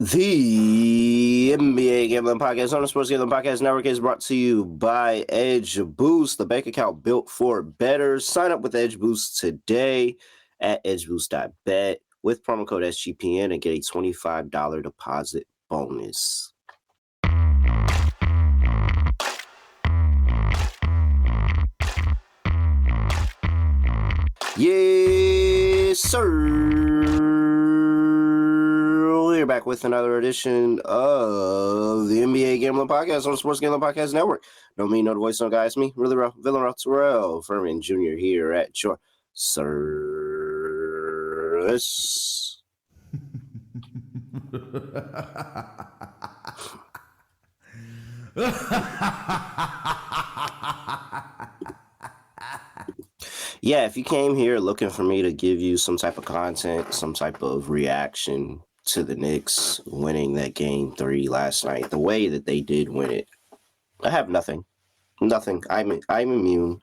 The NBA Gambling Podcast on the Sports Gambling Podcast Network is brought to you by Edge Boost, the bank account built for bettors. Sign up with Edge Boost today at edgeboost.bet with promo code SGPN and get a $25 deposit bonus. Yes, sir. We're back with another edition of the NBA Gambling Podcast on the Sports Gambling Podcast Network. No me, no the voice, no guy. It's me, really real, villain, Terrell Furman Jr. here at your service. Yeah, if you came here looking for me to give you some type of content, some type of reaction to the Knicks winning that game 3 last night, the way that they did win it, I have nothing. I'm immune.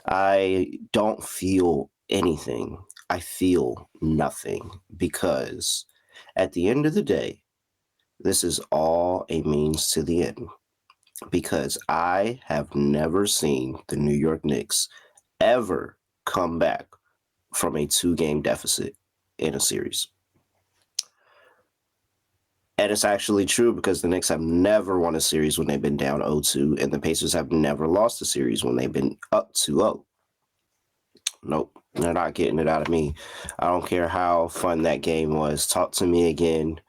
I don't feel anything. I feel nothing because at the end of the day, this is all a means to the end. Because I have never seen the New York Knicks ever come back from a 2-game deficit in a series. And it's actually true because the Knicks have never won a series when they've been down 0-2, and the Pacers have never lost a series when they've been up 2-0. Nope, they're not getting it out of me. I don't care how fun that game was. Talk to me again,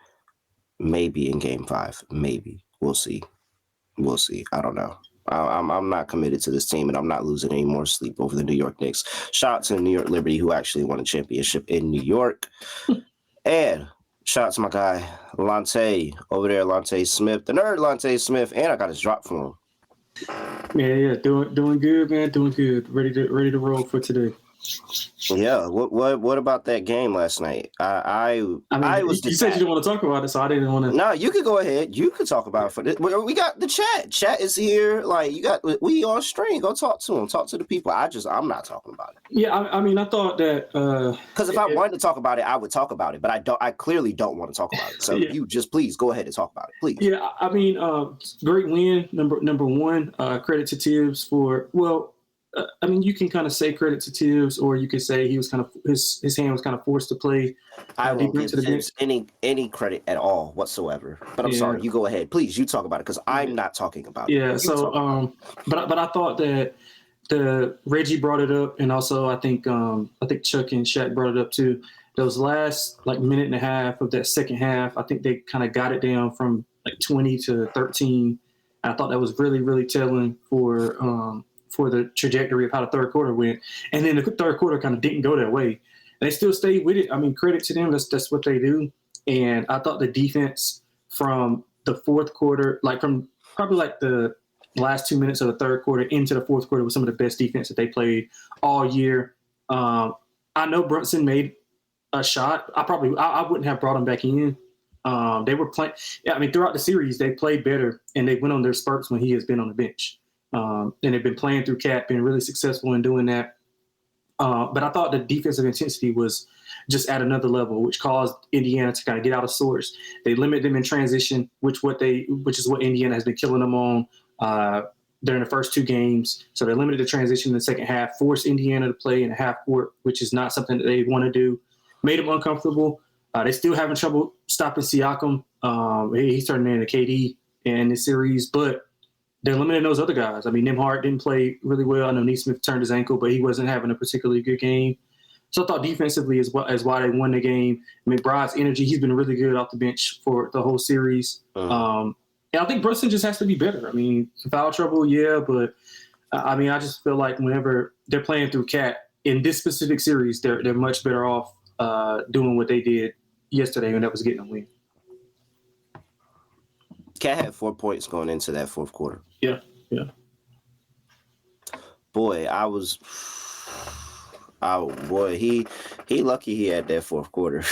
maybe in Game 5. Maybe. We'll see. I don't know. I'm not committed to this team, and I'm not losing any more sleep over the New York Knicks. Shout out to the New York Liberty, who actually won a championship in New York. And shout out to my guy, Lonte, over there, Lonte Smith, the nerd Lonte Smith, and I got his drop for him. Yeah, doing good, man. Doing good. Ready to roll for today. Yeah, what about that game last night? You said you didn't want to talk about it, so I didn't want to. No, you could go ahead. You could talk about it for this. We got the chat. Chat is here. Like we on stream. Go talk to them. Talk to the people. I'm not talking about it. Yeah, I thought that because if I wanted to talk about it, I would talk about it. But I don't. I clearly don't want to talk about it. So yeah. You just please go ahead and talk about it, please. Yeah, great win. Number one. Credit to Tibbs for you can kind of say credit to Tibbs, or you could say he was kind of his hand was kind of forced to play. I won't give Tibbs any credit at all whatsoever. But I'm sorry, you go ahead, please. You talk about it because I'm not talking about it. Yeah. So, but I thought that the Reggie brought it up, and also I think Chuck and Shaq brought it up too. Those last minute and a half of that second half, I think they kind of got it down from 20 to 13. And I thought that was really, really telling for the trajectory of how the third quarter went. And then the third quarter kind of didn't go that way. They still stayed with it. I mean, credit to them. That's what they do. And I thought the defense from the fourth quarter, from probably the last 2 minutes of the third quarter into the fourth quarter, was some of the best defense that they played all year. I know Brunson made a shot. I wouldn't have brought him back in. They were playing. Yeah, throughout the series, they played better, and they went on their spurts when he has been on the bench. And they've been playing through Cat, been really successful in doing that. But I thought the defensive intensity was just at another level, which caused Indiana to kind of get out of sorts. They limit them in transition, which is what Indiana has been killing them on during the first 2 games. So they limited the transition in the second half, forced Indiana to play in a half court, which is not something that they want to do. Made them uncomfortable. They still having trouble stopping Siakam. He's turning into KD in this series, but they're limiting those other guys. Nembhard didn't play really well. I know Nesmith turned his ankle, but he wasn't having a particularly good game. So I thought defensively is why they won the game. Brod's energy, he's been really good off the bench for the whole series. And I think Brunson just has to be better. Foul trouble, yeah, but I just feel like whenever they're playing through Cat in this specific series, they're much better off doing what they did yesterday, and that was getting a win. Cat had 4 points going into that fourth quarter. Yeah. Boy, he lucky he had that fourth quarter.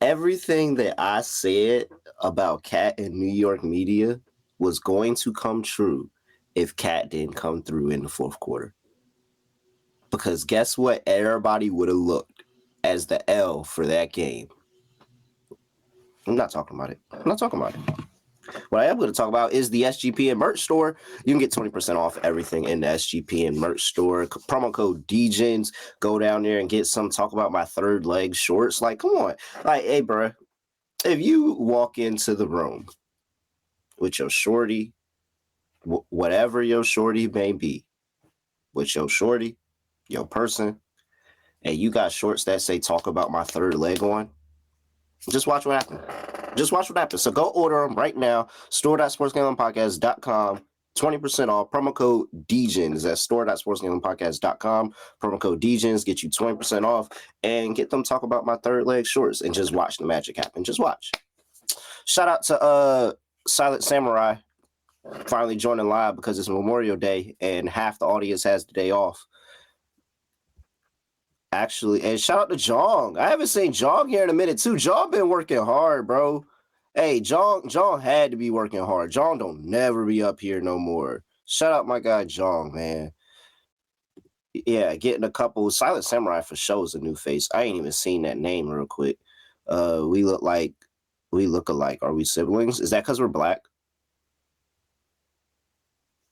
Everything that I said about Cat in New York media was going to come true if Cat didn't come through in the fourth quarter. Because guess what? Everybody would have looked as the L for that game. I'm not talking about it. What I am going to talk about is the SGPN merch store. You can get 20% off everything in the SGPN merch store. Promo code DGens. Go down there and get some. Talk about my third leg shorts. Like, come on. Like, hey, bro, if you walk into the room with your shorty, whatever your shorty may be, with your shorty, your person, and you got shorts that say talk about my third leg on, just watch what happens. So go order them right now. Store.sportsgamblingpodcast.com. 20% off. Promo code DGens. That's store.sportsgamblingpodcast.com. Promo code DGens. Get you 20% off. And get them talk about my third leg shorts. And just watch the magic happen. Just watch. Shout out to Silent Samurai. Finally joining live because it's Memorial Day. And half the audience has the day off. Actually, and shout out to Jong. I haven't seen Jong here in a minute too. Jong been working hard, bro. Hey, Jong had to be working hard. Jong don't never be up here no more. Shout out my guy Jong, man. Yeah, getting a couple. Silent Samurai for sure is a new face. I ain't even seen that name real quick. We look alike. Are we siblings? Is that because we're black?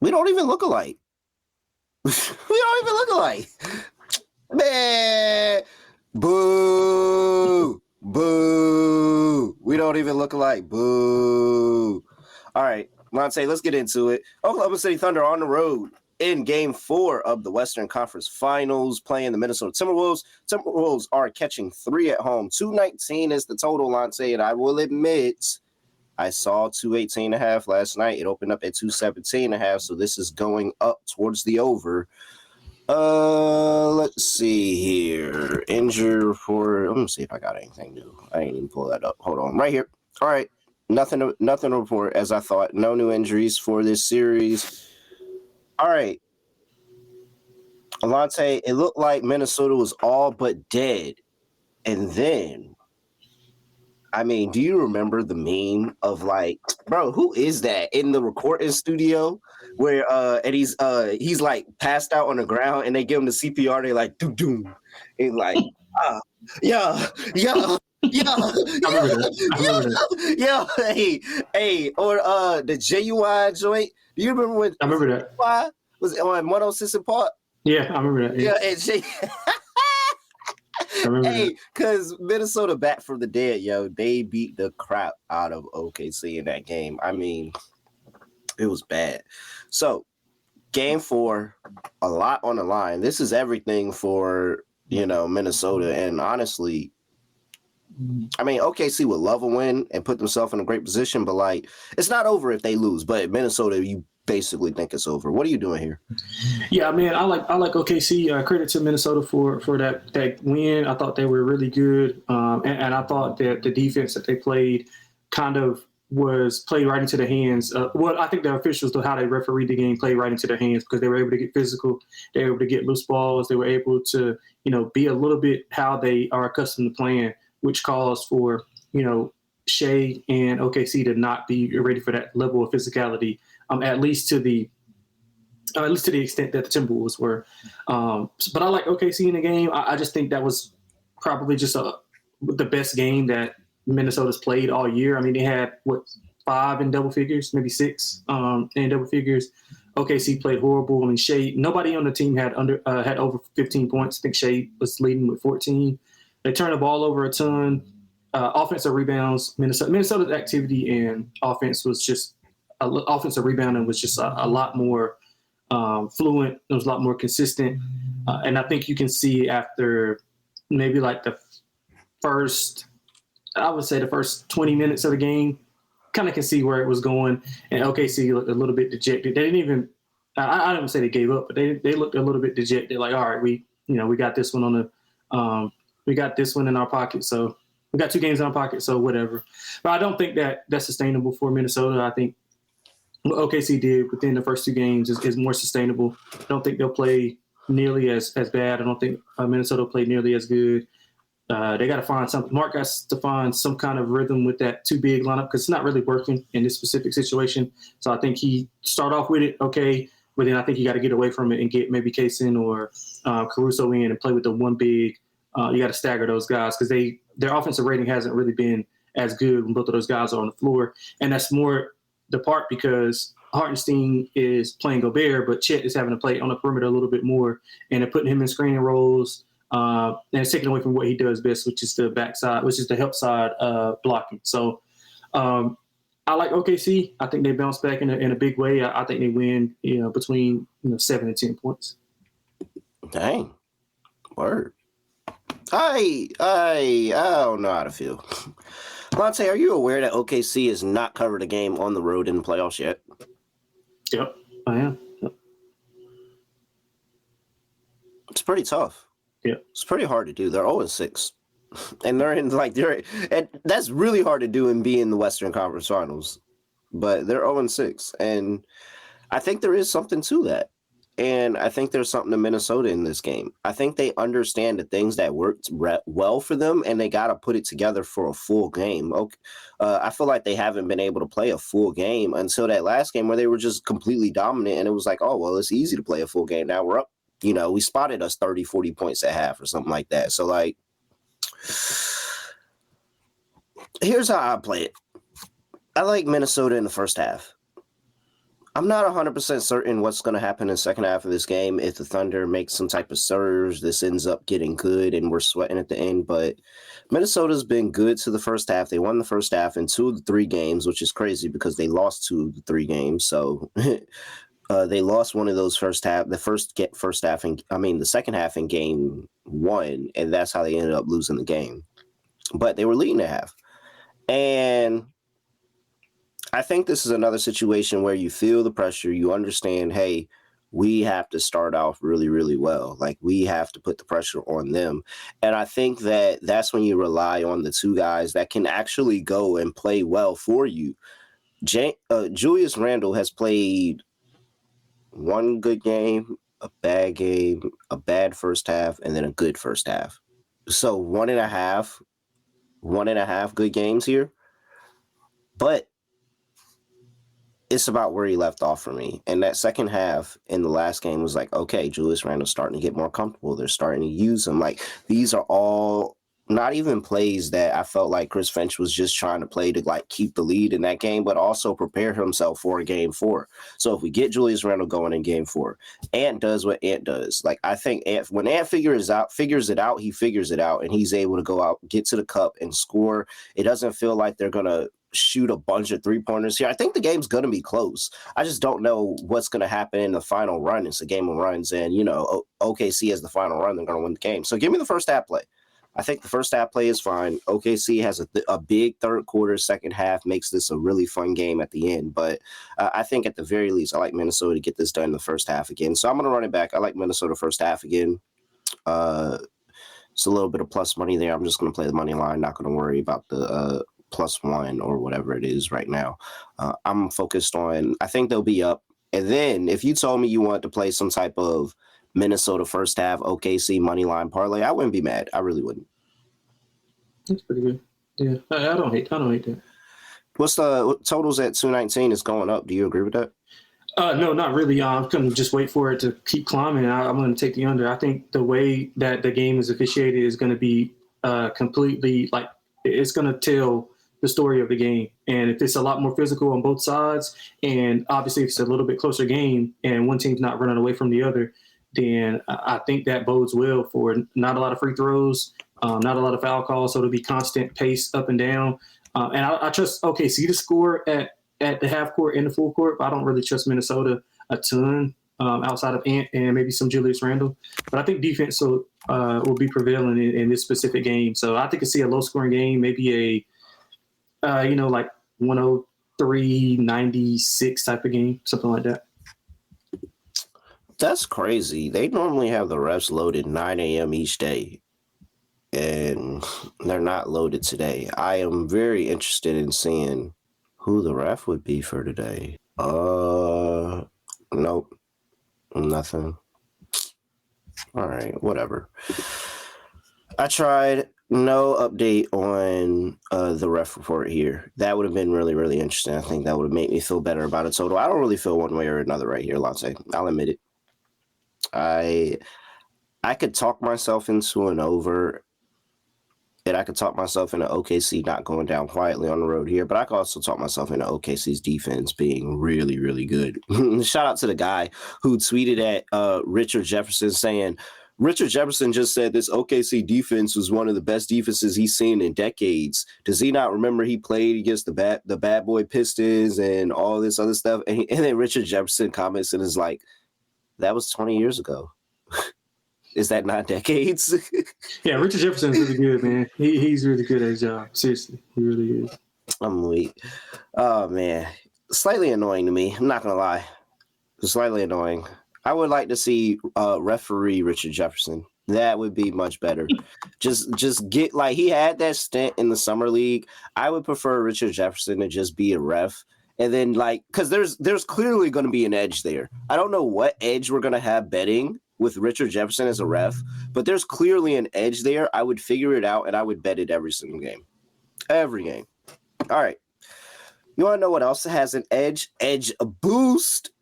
We don't even look alike. Man, boo. We don't even look alike. Boo. All right, Lonte, let's get into it. Oklahoma City Thunder on the road in Game 4 of the Western Conference Finals, playing the Minnesota Timberwolves. Timberwolves are catching 3 at home. 219 is the total, Lonte, and I will admit I saw 218.5 last night. It opened up at 217.5, so this is going up towards the over. Let's see here. Injury report. Let me see if I got anything new. I ain't even pull that up. Hold on. Right here. All right. Nothing to report as I thought. No new injuries for this series. All right. Alante, it looked like Minnesota was all but dead. And then, I mean, do you remember the meme of like, bro, who is that in the recording studio where and he's like passed out on the ground and they give him the CPR, they like doom doom. And like, yeah. I remember that. Hey, or the Genuine joint. Do you remember when I remember that. Was it on 106 and Park? Yeah, I remember that. Yeah, and hey, because Minnesota back from the dead, yo. They beat the crap out of OKC in that game. I mean, it was bad. So, Game 4, a lot on the line. This is everything for, Minnesota. And honestly, I mean, OKC would love a win and put themselves in a great position, but like, it's not over if they lose. But Minnesota, you basically think it's over. What are you doing here? Yeah, I mean, I like OKC. Credit to Minnesota for that win. I thought they were really good, and I thought that the defense that they played kind of was played right into the hands. I think the officials, how they refereed the game, played right into their hands because they were able to get physical. They were able to get loose balls. They were able to, be a little bit how they are accustomed to playing, which calls for, Shea and OKC to not be ready for that level of physicality, at least to the extent that the Timberwolves were. But I like OKC in the game. I just think that was probably just the best game that Minnesota's played all year. I mean, they had 5 in double figures, maybe 6 in double figures. OKC played horrible. I mean, Shea, nobody on the team had over 15 points. I think Shea was leading with 14. They turned the ball over a ton. Offensive rebounds, Minnesota's activity and offense was just offensive rebounding was just a lot more fluent. It was a lot more consistent. And I think you can see after maybe like the first 20 minutes of the game, kind of can see where it was going. And OKC looked a little bit dejected. They didn't even, I don't say they gave up, but they looked a little bit dejected. Like, all right, we got this one we got this one in our pocket. So we got 2 games in our pocket. So whatever. But I don't think that that's sustainable for Minnesota. I think what OKC did within the first 2 games is more sustainable. I don't think they'll play nearly as bad. I don't think Minnesota will play nearly as good. They got to find something. Mark has to find some kind of rhythm with that 2 big lineup because it's not really working in this specific situation. So I think he start off with it, okay, but then I think you got to get away from it and get maybe Kaysen or Caruso in and play with the 1 big. You got to stagger those guys because their offensive rating hasn't really been as good when both of those guys are on the floor. And that's more the part because Hartenstein is playing Gobert, but Chet is having to play on the perimeter a little bit more, and they're putting him in screening roles, and it's taking away from what he does best, which is the backside, which is the help side blocking. So I like OKC. I think they bounce back in a big way. I think they win, between 7 and 10 points. Dang, word. I don't know how to feel. Lonte, are you aware that OKC has not covered a game on the road in the playoffs yet? Yep, I am. Yep. It's pretty tough. Yeah, it's pretty hard to do. They're 0-6, and and that's really hard to do and be in the Western Conference Finals. But they're 0-6, and I think there is something to that. And I think there's something to Minnesota in this game. I think they understand the things that worked well for them, and they got to put it together for a full game. Okay. I feel like they haven't been able to play a full game until that last game where they were just completely dominant, and it was like, oh, well, it's easy to play a full game. Now we're up. We spotted us 30, 40 points at half or something like that. So, here's how I play it. I like Minnesota in the first half. I'm not 100% certain what's going to happen in the second half of this game. If the Thunder makes some type of surge, this ends up getting good and we're sweating at the end. But Minnesota's been good to the first half. They won the first half in 2 of the 3 games, which is crazy because they lost 2 of the 3 games. So they lost one of those the second half in game 1, and that's how they ended up losing the game. But they were leading at half. And I think this is another situation where you feel the pressure. You understand, hey, we have to start off really, really well. Like, we have to put the pressure on them. And I think that's when you rely on the 2 guys that can actually go and play well for you. Julius Randle has played 1 good game, a bad first half, and then a good first half. So 1.5 good games here. But it's about where he left off for me. And that second half in the last game was like, okay, Julius Randle's starting to get more comfortable. They're starting to use him. Like, these are all not even plays that I felt like Chris Finch was just trying to play to keep the lead in that game, but also prepare himself for game 4. So if we get Julius Randle going in game 4, Ant does what Ant does. Like, I think when Ant figures it out, he figures it out, and he's able to go out, get to the cup and score. It doesn't feel like they're going to shoot a bunch of 3-pointers here. I think the game's going to be close. I just don't know what's going to happen in the final run. It's a game of runs, and, OKC has the final run. They're going to win the game. So give me the first half play. I think the first half play is fine. OKC has a big third quarter, second half makes this a really fun game at the end. But I think at the very least, I like Minnesota to get this done in the first half again. So I'm going to run it back. I like Minnesota first half again. It's a little bit of plus money there. I'm just going to play the money line. Not going to worry about the +1 or whatever it is right now. I'm focused on, I think they'll be up. And then if you told me you wanted to play some type of Minnesota first half OKC money line parlay, I wouldn't be mad. I really wouldn't. That's pretty good. Yeah, I don't hate that. What's the totals at 219 is going up? Do you agree with that? No, not really. I'm going to just wait for it to keep climbing. I'm going to take the under. I think the way that the game is officiated is going to be completely it's going to tell the story of the game. And if it's a lot more physical on both sides, and obviously if it's a little bit closer game and one team's not running away from the other, then I think that bodes well for not a lot of free throws, not a lot of foul calls. So it'll be constant pace up and down. And I trust OKC to score at the half court and the full court, but I don't really trust Minnesota a ton outside of Ant and maybe some Julius Randle. But I think defense will be prevailing in this specific game. So I think I see a low scoring game, maybe a 103-96 type of game, something like that. That's crazy. They normally have the refs loaded 9 a.m. each day, and they're not loaded today. I am very interested in seeing who the ref would be for today. Nope. Nothing. All right, whatever. I tried. No update on the ref report here. That would have been really, really interesting. I think that would have made me feel better about a total. I don't really feel one way or another right here, Lonte. I'll admit it. I could talk myself into an over. And I could talk myself into OKC not going down quietly on the road here, but I could also talk myself into OKC's defense being really, really good. Shout out to the guy who tweeted at Richard Jefferson saying, Richard Jefferson just said this OKC defense was one of the best defenses he's seen in decades. Does he not remember he played against the bad boy Pistons and all this other stuff? And then Richard Jefferson comments and is like, that was 20 years ago. Is that not decades? Yeah, Richard Jefferson's really good, man. He's really good at his job. Seriously, he really is. I'm weak. Oh, man. Slightly annoying to me. I'm not going to lie. Slightly annoying. I would like to see referee Richard Jefferson. That would be much better. just get, like, he had that stint in the summer league. I would prefer Richard Jefferson to just be a ref. And then, like, because there's clearly going to be an edge there. I don't know what edge we're going to have betting with Richard Jefferson as a ref, but there's clearly an edge there. I would figure it out, and I would bet it every single game. Every game. All right. You want to know what else has an edge? Edge boost.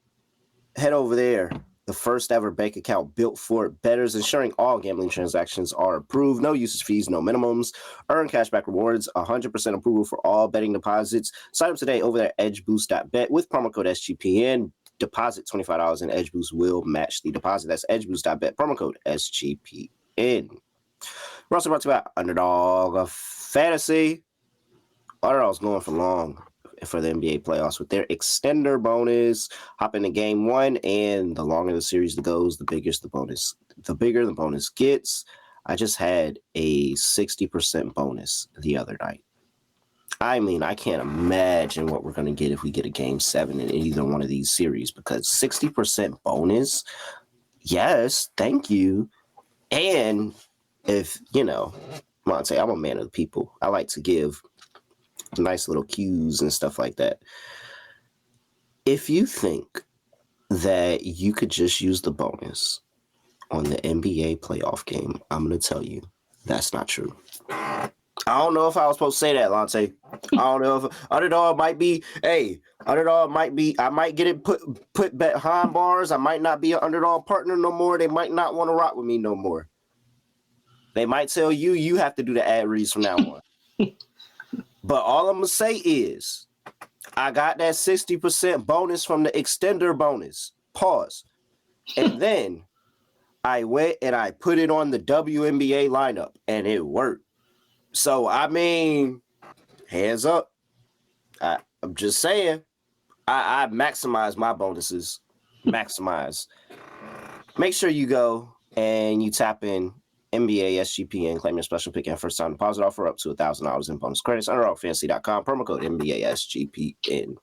Head over there. The first ever bank account built for bettors, ensuring all gambling transactions are approved. No usage fees, no minimums. Earn cashback rewards, 100% approval for all betting deposits. Sign up today over at edgeboost.bet with promo code SGPN. Deposit $25 and Edge Boost will match the deposit. That's edgeboost.bet, promo code SGPN. We're also brought to you by Underdog Fantasy. Underdog's going for long for the NBA playoffs with their extender bonus. Hop into game one, and the longer the series goes, the bigger the bonus gets. I just had a 60% bonus the other night. I mean, I can't imagine what we're going to get if we get a game 7 in either one of these series, because 60% bonus, yes, thank you. And if, Monte, I'm a man of the people. I like to give nice little cues and stuff like that. If you think that you could just use the bonus on the NBA playoff game, I'm going to tell you that's not true. I don't know if I was supposed to say that, Lonte. I don't know if Underdog might be, I might get it put behind bars. I might not be an Underdog partner no more. They might not want to rock with me no more. They might tell you have to do the ad reads from now on. But all I'm going to say is I got that 60% bonus from the extender bonus. Pause. And then I went and I put it on the WNBA lineup, and it worked. So, I mean, hands up. I'm just saying, I maximize my bonuses. Maximize. Make sure you go and you tap in NBA SGPN, claim your special pick and first time deposit offer up to $1,000 in bonus credits. UnderdogFantasy.com, promo code NBA SGPN.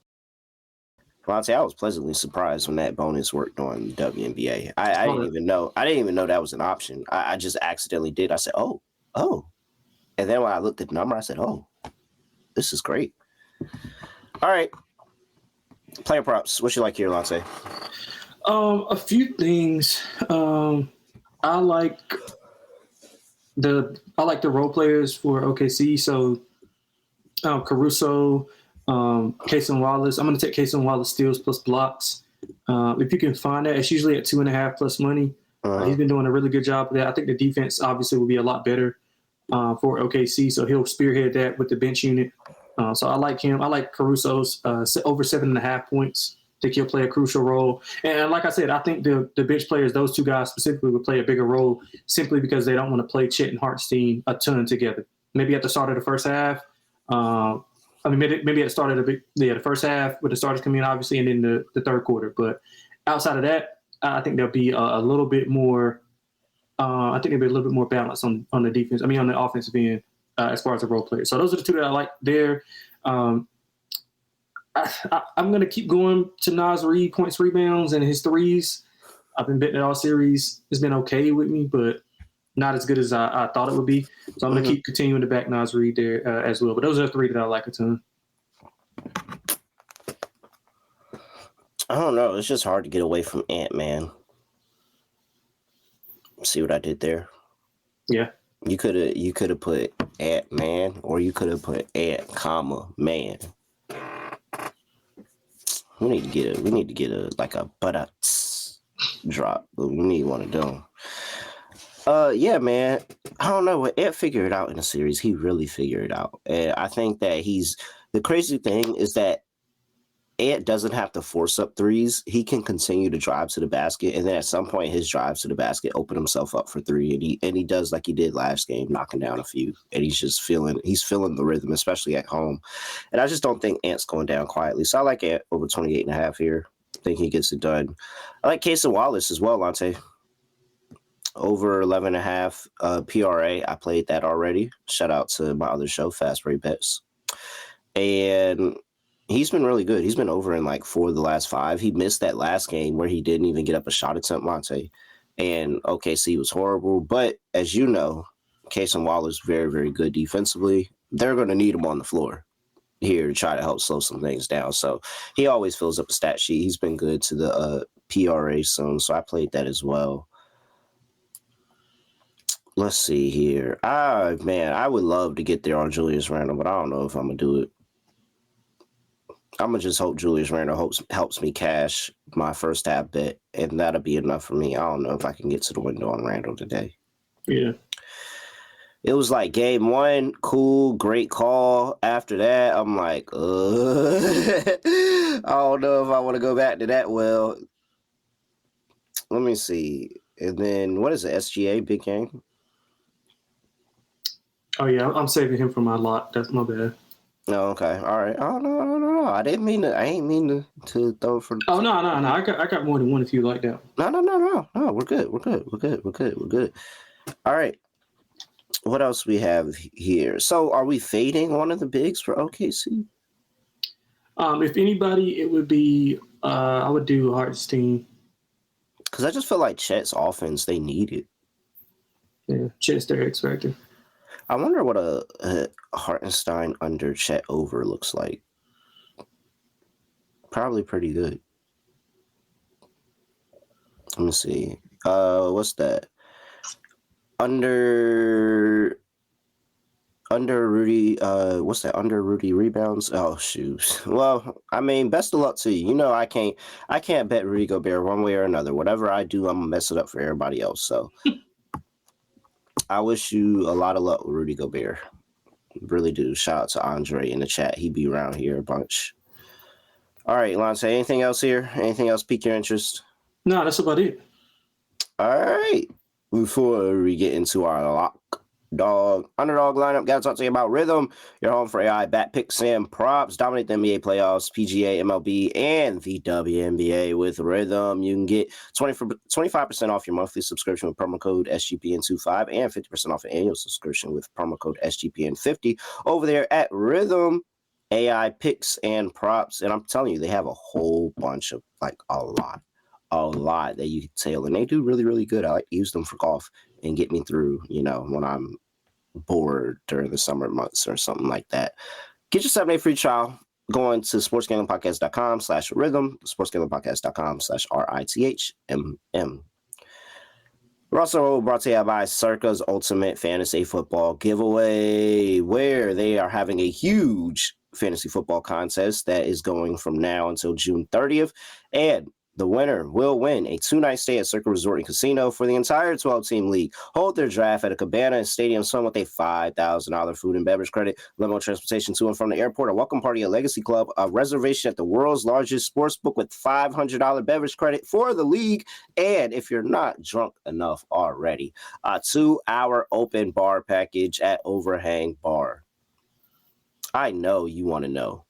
Lonte, I was pleasantly surprised when that bonus worked on the WNBA. I didn't even know. I didn't even know that was an option. I just accidentally did. I said, oh. And then when I looked at the number, I said, oh, this is great. All right. Player props. What you like here, Lonte? A few things. I like the role players for OKC. So Caruso, Cason Wallace. I'm going to take Cason Wallace steals plus blocks. If you can find that, it's usually at 2.5 plus money. He's been doing a really good job with that. I think the defense obviously will be a lot better for OKC, so he'll spearhead that with the bench unit. So I like him. I like Caruso's over 7.5 points. I think he'll play a crucial role. And like I said, I think the bench players, those two guys specifically, would play a bigger role simply because they don't want to play Chet and Hartenstein a ton together. Maybe at the start of the first half. Maybe at the start of the first half with the starters coming in, obviously, and then the third quarter. But outside of that, I think there'll be a little bit more. I think there'll be a little bit more balance on the defense. On the offensive end, as far as the role players. So those are the two that I like there. I'm going to keep going to Naz Reid, points, rebounds, and his threes. I've been betting it all series. It's been okay with me, but not as good as I thought it would be. So I'm going to keep continuing to back Naz Reid there as well. But those are the three that I like a ton. I don't know. It's just hard to get away from Ant-Man. See what I did there? Yeah. You could have put Ant-Man, or you could have put Ant, man. We need to get a like a buttocks drop. We need one of them. Yeah, man. I don't know. Ed figured it out in the series. He really figured it out. And I think that the crazy thing is that Ed doesn't have to force up threes. He can continue to drive to the basket. And then at some point, his drives to the basket open himself up for three. And he does like he did last game, knocking down a few. And he's feeling the rhythm, especially at home. And I just don't think Ant's going down quietly. So I like Ant over 28.5 here. I think he gets it done. I like Casey Wallace as well, Lonte. Over 11.5 PRA. I played that already. Shout out to my other show, Fast Break Bets. And he's been really good. He's been over in like 4 of the last 5. He missed that last game where he didn't even get up a shot attempt, Lonte. And OKC was horrible. But as you know, Casey Wallace very, very good defensively. They're going to need him on the floor here to try to help slow some things down. So he always fills up a stat sheet. He's been good to the PRA zone. So I played that as well. Let's see here. Man, I would love to get there on Julius Randle, but I don't know if I'm going to do it. I'm going to just hope Julius Randle helps me cash my first half bet, and that'll be enough for me. I don't know if I can get to the window on Randle today. Yeah. It was like game 1, cool, great call. After that, I'm like, I don't know if I want to go back to that well. Let me see. And then, what is it, SGA, big game? Oh, yeah, I'm saving him for my lot. That's my bad. Oh, okay. All right. Oh, no. I ain't mean to throw for. Oh, no. I got more than one if you like that. No. We're good. All right. What else we have here? So, are we fading one of the bigs for OKC? If anybody, it would be I would do Hartenstein. Because I just feel like Chet's offense, they need it. Yeah, Chet's their X factor. I wonder what a Hartenstein under Chet over looks like. Probably pretty good. Let me see. What's that? Under Rudy, what's that? Under Rudy rebounds? Oh shoot. Well, I mean, best of luck to you. You know, I can't bet Rudy Gobert one way or another. Whatever I do, I'm gonna mess it up for everybody else. So I wish you a lot of luck with Rudy Gobert. Really do. Shout out to Andre in the chat. He be around here a bunch. All right, Lonte, anything else here? Anything else pique your interest? No, that's about it. All right. Before we get into our underdog lineup, gotta talk to you about Rhythm, your home for AI bat picks and props. Dominate the NBA playoffs, PGA, MLB, and the WNBA with Rhythm. You can get 25% off your monthly subscription with promo code SGPN25 and 50% off an annual subscription with promo code SGPN50 over there at Rhythm AI picks and props. And I'm telling you, they have a whole bunch of, like, a lot that you can tail, and they do really, really good. I like to use them for golf and get me through, when I'm bored during the summer months or something like that. Get your 7-day free trial going to sportsgamblingpodcast.com/rhythm, sportsgamblingpodcast.com/RITHMM. We're also brought to you by Circa's Ultimate Fantasy Football Giveaway, where they are having a huge fantasy football contest that is going from now until June 30th, and the winner will win a 2-night stay at Circa Resort and Casino for the entire 12-team league. Hold their draft at a cabana and stadium swim with a $5,000 food and beverage credit, limo transportation to and from the airport, a welcome party at Legacy Club, a reservation at the world's largest sports book with $500 beverage credit for the league, and if you're not drunk enough already, a 2-hour open bar package at Overhang Bar. I know you want to know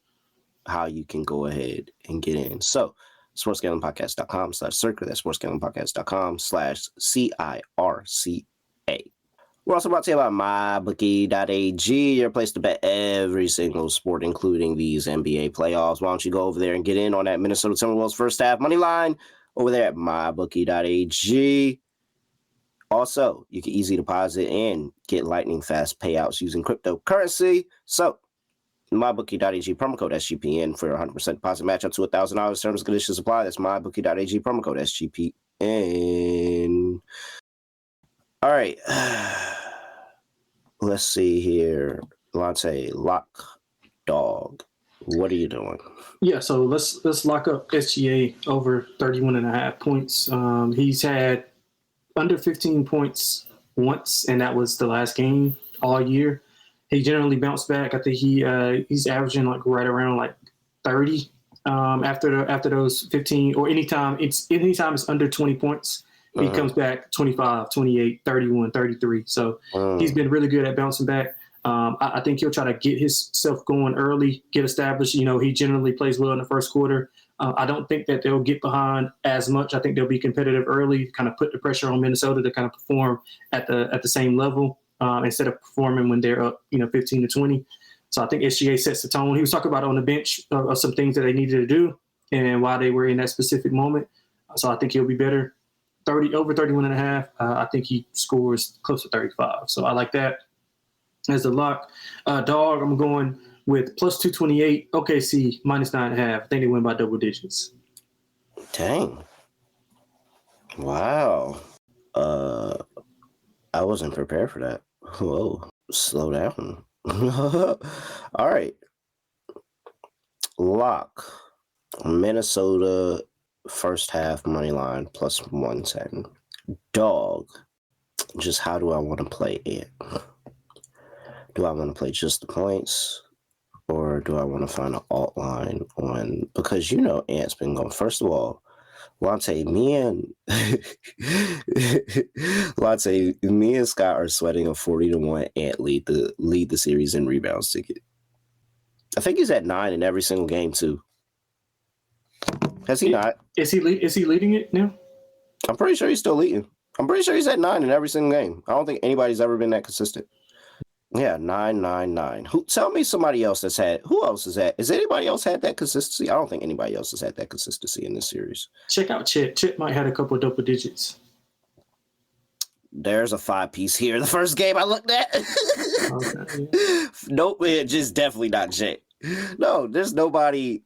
how you can go ahead and get in. So, sportsgamblingpodcast.com/circa. That's sportsgamblingpodcast.com/CIRCA. We're also about to tell you about mybookie.ag, your place to bet every single sport, including these NBA playoffs. Why don't you go over there and get in on that Minnesota Timberwolves first half money line over there at mybookie.ag. Also, you can easy deposit and get lightning fast payouts using cryptocurrency. So, mybookie.ag, promo code SGPN for your 100% deposit match up to $1,000. Terms and conditions apply. That's mybookie.ag, promo code SGPN. All right. Let's see here. Lonte, lock dog. What are you doing? Yeah, so let's lock up SGA over 31.5 points. He's had under 15 points once, and that was the last game all year. He generally bounced back. I think he's averaging like right around like 30 after those 15, or anytime it's under 20 points. He comes back 25, 28, 31, 33. So he's been really good at bouncing back. I think he'll try to get himself going early, get established. You know, he generally plays well in the first quarter. I don't think that they'll get behind as much. I think they'll be competitive early, kind of put the pressure on Minnesota to kind of perform at the same level instead of performing when they're up, 15 to 20. So I think SGA sets the tone. He was talking about on the bench of some things that they needed to do and why they were in that specific moment. So I think he'll be better. Over 31 and a half. I think he scores close to 35. So I like that as the lock. Dog, I'm going with plus 228. OKC minus 9.5. I think they win by double digits. Dang. Wow. I wasn't prepared for that. Whoa. Slow down. All right. Lock. Minnesota first half money line plus 110. Dog. Just how do I want to play it? Do I want to play just the points? Or do I want to find an alt line on, because Ant's been going. First of all, Lonte, me and Scott are sweating a 40-1 Ant lead the series in rebounds ticket. I think he's at 9 in every single game too. Has he not? Is he leading it now? I'm pretty sure he's still leading. I'm pretty sure he's at 9 in every single game. I don't think anybody's ever been that consistent. Yeah, 9. Tell me somebody else that's had. Who else is that? Has anybody else had that consistency? I don't think anybody else has had that consistency in this series. Check out Chet. Chet might have a couple of double digits. There's a 5-piece here. The first game I looked at. Okay, yeah. Nope, it's just definitely not Chet. No, there's nobody.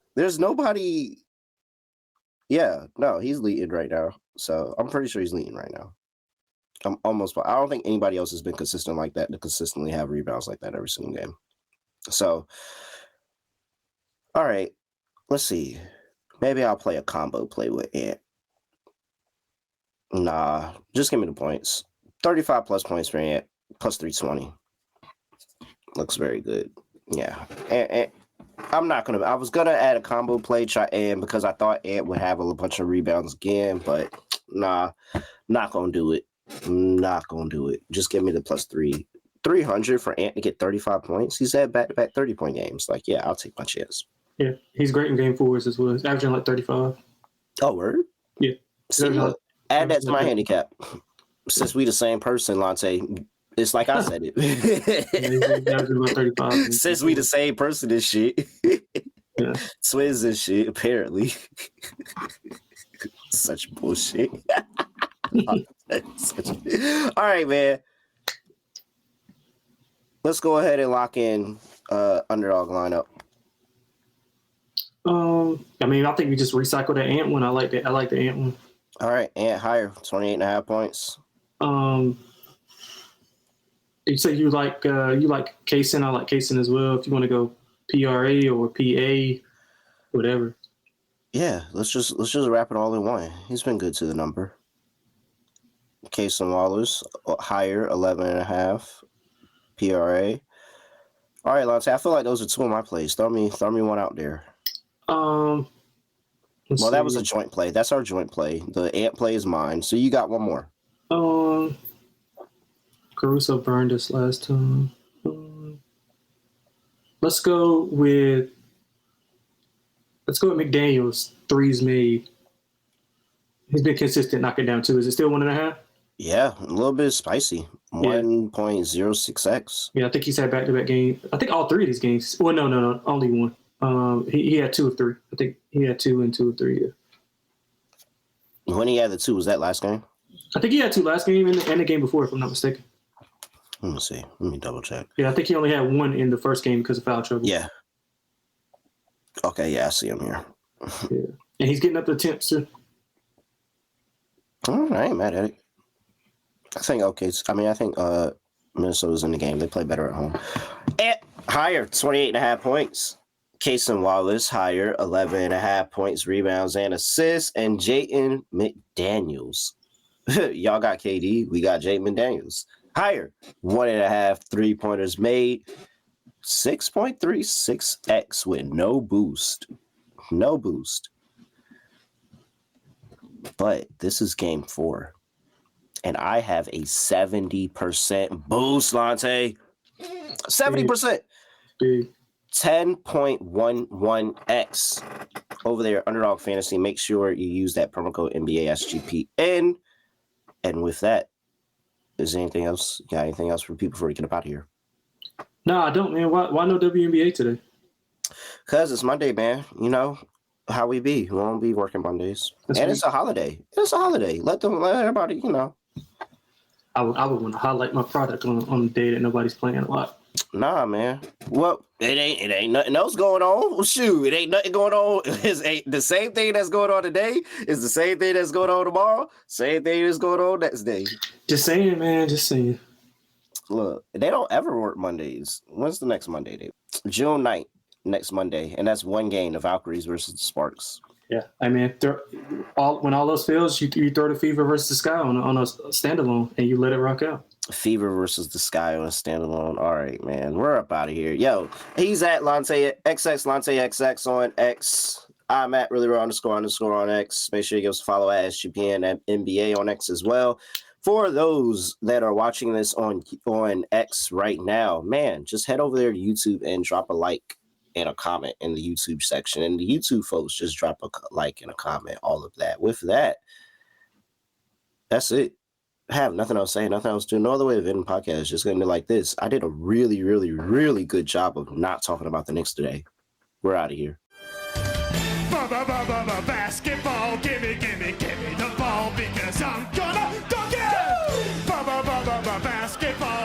Yeah, no, he's leading right now. So I'm pretty sure he's leading right now. I don't think anybody else has been consistent like that to consistently have rebounds like that every single game. So, all right, let's see. Maybe I'll play a combo play with Ant. Nah, just give me the points. 35 plus points for Ant, plus 320. Looks very good. Yeah. And I was going to add a combo play, try Ant, because I thought Ant would have a bunch of rebounds again, but nah, not going to do it. Not gonna do it. Just give me the plus 300 for Ant to get 35 points. He's had back-to-back 30-point games. Like, yeah, I'll take my chance. Yeah, he's great in game fours as well. He's averaging like 35. Oh, word? Yeah. See, look, add that to my handicap. Since we the same person, Lonte, it's like I said it. Yeah, he's about 35. Since we the same person and shit. Yeah. Twins and shit, apparently. Such bullshit. All right, man. Let's go ahead and lock in underdog lineup. I think we just recycled the Ant one. I like the Ant one. All right, Ant higher, 28.5 points. You say you like Kaysen. I like Kaysen as well. If you want to go PRA or PA, whatever. Yeah, let's just wrap it all in one. He's been good to the number. Kaysen Wallace higher, 11.5 PRA. All right, Lonte, I feel like those are two of my plays. Throw me one out there. That was a joint play. That's our joint play. The Ant play is mine. So you got one more. Caruso burned us last time. Let's go with McDaniels. Threes made. He's been consistent knocking down too. Is it still 1.5? Yeah, a little bit spicy. 1.06x. Yeah, I think he's had back-to-back games. I think all three of these games. Well, no, only one. He had 2 of 3. I think he had 2 and 2 of 3. Yeah. When he had the 2, was that last game? I think he had 2 last game and the game before, if I'm not mistaken. Let me see. Let me double check. Yeah, I think he only had 1 in the first game because of foul trouble. Yeah. Okay, yeah, I see him here. Yeah, and he's getting up to attempts too. All right, mad at it. I think Minnesota's in the game. They play better at home. And higher, 28.5 points. Kaysen Wallace higher, 11.5 points, rebounds, and assists. And Jaden McDaniels. Y'all got KD. We got Jaden McDaniels. higher. 1.5 3-pointers made. 6.36x with no boost. No boost. But this is game 4. And I have a 70% boost, Lonte. 70%. Big. 10.11x over there, Underdog Fantasy. Make sure you use that promo code NBA SGPN. And with that, is there anything else? Got anything else for people before we get up out of here? No, I don't, man. Why no WNBA today? Because it's Monday, man. You know how we be. We won't be working Mondays. That's and right. It's a holiday. It's a holiday. Let everybody, you know. I would want to highlight my product on the day that nobody's playing a lot. Nah, man. Well, it ain't nothing else going on. Well, shoot, it ain't nothing going on. The same thing that's going on today is the same thing that's going on tomorrow. Same thing that's going on next day. Just saying, man. Just saying. Look, they don't ever work Mondays. When's the next Monday, Dave? June 9th, next Monday. And that's one game, the Valkyries versus the Sparks. Yeah, I mean, when all else fails, you throw the Fever versus the Sky on a standalone, and you let it rock out. Fever versus the Sky on a standalone. All right, man. We're up out of here. Yo, he's at Lonte XX, Lonte XX on X. I'm at really raw __ on X. Make sure you give us a follow at SGPN and NBA on X as well. For those that are watching this on X right now, man, just head over there to YouTube and drop a like and a comment in the YouTube section. And the YouTube folks, just drop a like and a comment, all of that. With that, that's it. I have nothing else to say, nothing else to do. No other way of ending the podcast. Just going to be like this. I did a really, really, really good job of not talking about the Knicks today. We're out of here.